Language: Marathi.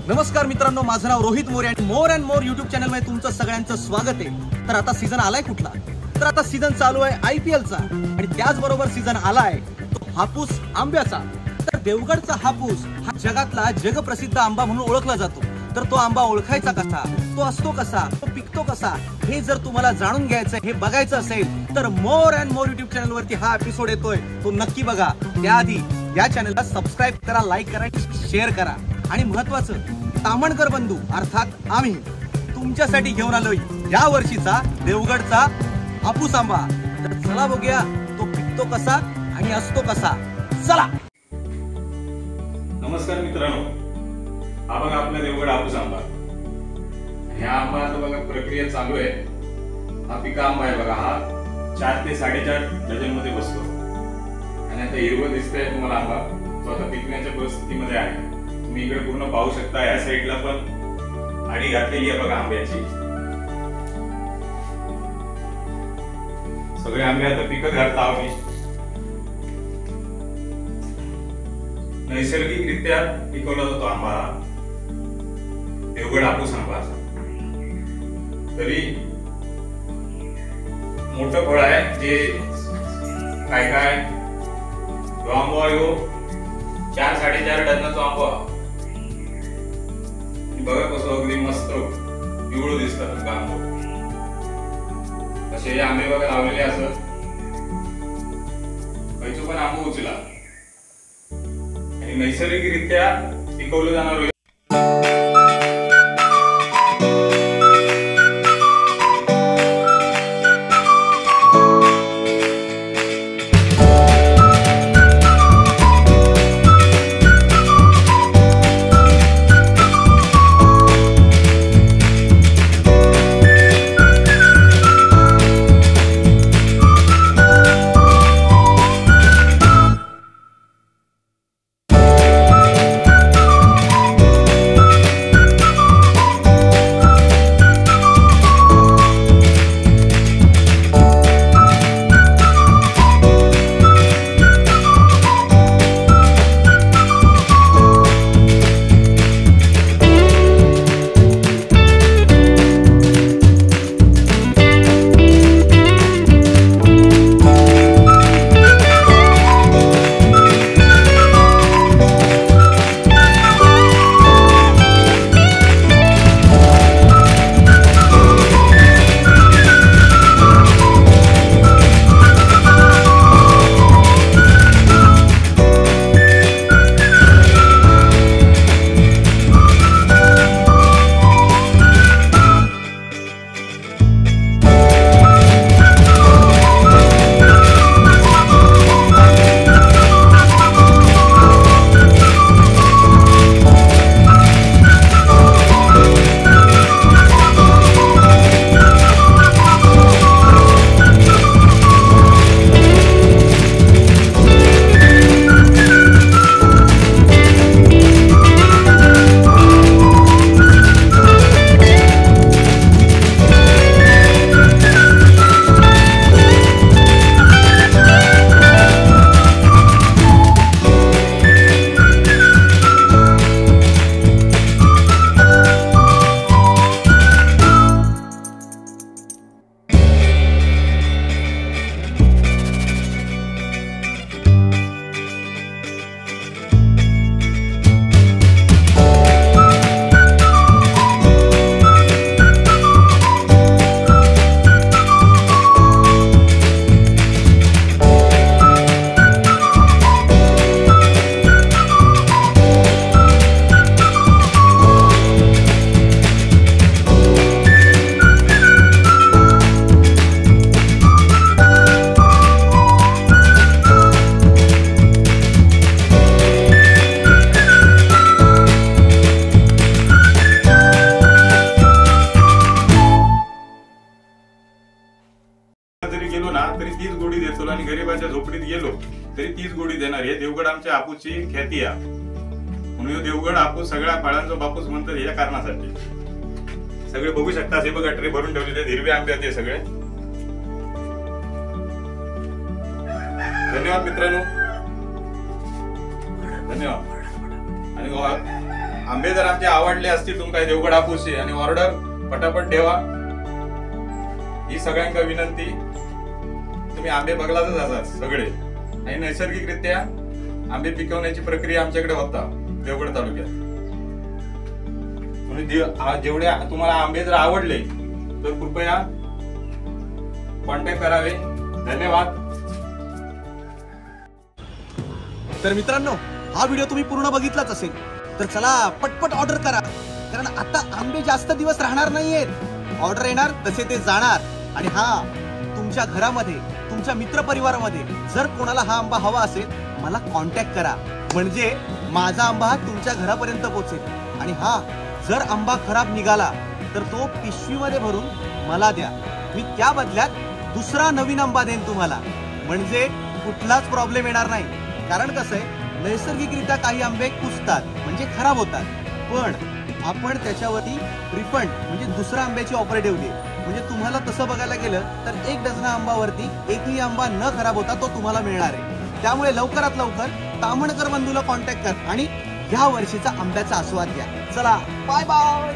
नमस्कार मित्रांनो, माझं नाव रोहित मोरे आणि more and more YouTube channel मध्ये तुमचं सगळ्यांचं स्वागत आहे। तर आता सीझन आलाय कुठला? तर आता सीझन चालू आहे IPL चा आणि त्याचबरोबर सीझन आलाय तो हापूस आंब्याचा। तर देवगडचा हापूस हा जगातला जगप्रसिद्ध आंबा म्हणून ओळखला जातो। तर तो आंबा ओळखायचा कसा, तो असतो कसा, तो पिकतो कसा, हे जर तुम्हाला जाणून घ्यायचं, हे बघायचं असेल तर more and more YouTube channel वरती हा एपिसोड येतोय, तो नक्की बघा। त्याआधी या चॅनलला सबस्क्राईब करा, लाईक करा, शेअर करा आणि महत्त्वाचं तामणकर बंधू अर्थात आम्ही तुमच्यासाठी घेऊन आलोय या वर्षीचा देवगडचा हापूस आंबा। तर चला बघूया तो पिकतो कसा आणि असतो कसा। चला। नमस्कार मित्रांनो, हा बघा आपला देवगड हापूस आंबा। ह्या आंबाचं बघा प्रक्रिया चालू आहे। हा पिका आंबा आहे बघा, हा 4 ते 4.5 डझन मध्ये बसतो आणि आता हिरवं दिसतंय तुम्हाला आंबा, तो आता पिकण्याच्या परिस्थितीमध्ये आहे। तुम्ही इकडे पूर्ण पाहू शकता, या साईडला पण आडी घातलेली आहे बघा आंब्याची। सगळे आंबे आता पिकत घालता आम्ही। नैसर्गिकरित्या पिकवला जातो आंबा, देवगड हापूस आंबा। तरी मोठं फळ आहे, जे काय आंबा आहे 4-4.5 डझनाचा आंबा। बघा कसं अगदी मस्त पिवळं दिसतात आंबा। असे हे आंबे बघा लावलेले असत, खायचो पण आंबा उचला आणि नैसर्गिकरित्या पिकवलं जाणार। जरी गेलो ना तरी तीच गोडी देतो आणि गरिबाच्या झोपडीत गेलो तरी तीच गोडी देणार। हे देवगड आमच्या हापूसची ख्याती आहे, म्हणून देवगड हापूस सगळ्या फळांचा बापूस म्हणतात या कारणासाठी। सगळे बघू शकता, हे बघा ट्रे भरून ठेवलेले हिरवे आंबे आहेत सगळे। धन्यवाद मित्रांनो। धन्यवाद. आणि आंबे जर आमचे आवडले असतील तुमका देवगड हापूसचे आणि ऑर्डर पटापट ठेवा ही सगळ्यांका विनंती. तुम्ही आंबे बघलाच असाल सगळे आणि नैसर्गिकरित्या आंबे पिकवण्याची प्रक्रिया आमच्याकडे होता देवगड तालुक्यात. जेवढे तुम्हाला आंबे जर आवडले तर कृपया कॉन्टॅक्ट करावे. धन्यवाद. तर मित्रांनो, हा व्हिडिओ तुम्ही पूर्ण बघितलाच असेल तर चला पटपट ऑर्डर करा, कारण आता आंबे जास्त दिवस राहणार नाहीयेत. ऑर्डर येणार तसे ते जाणार. आणि हा, तुमच्या घरामध्ये तुमच्या मित्रपरिवारामध्ये जर कोणाला हा आंबा हवा असेल मला कॉन्टॅक्ट करा, म्हणजे माझा आंबा हा तुमच्या घरापर्यंत पोहोचेल. आणि हा, जर आंबा खराब निघाला तर तो पिशवीमध्ये भरून मला द्या, मी त्या बदल्यात दुसरा नवीन आंबा देईन तुम्हाला, म्हणजे कुठलाच प्रॉब्लेम येणार नाही. कारण कसं आहे, नैसर्गिकरित्या काही आंबे कुजतात म्हणजे खराब होतात, पण आपण त्याच्यावरती रिफंड म्हणजे दुसऱ्या आंब्याची ऑफर ठेवली. म्हणजे तुम्हाला तसं बघायला गेलं तर 1 डझन आंबावरती एकही आंबा न खराब होता तो तुम्हाला मिळणार आहे. त्यामुळे लवकरात लवकर तामणकर बंधूला कॉन्टॅक्ट करा आणि या वर्षीचा आंब्याचा आस्वाद घ्या. चला, बाय बाय.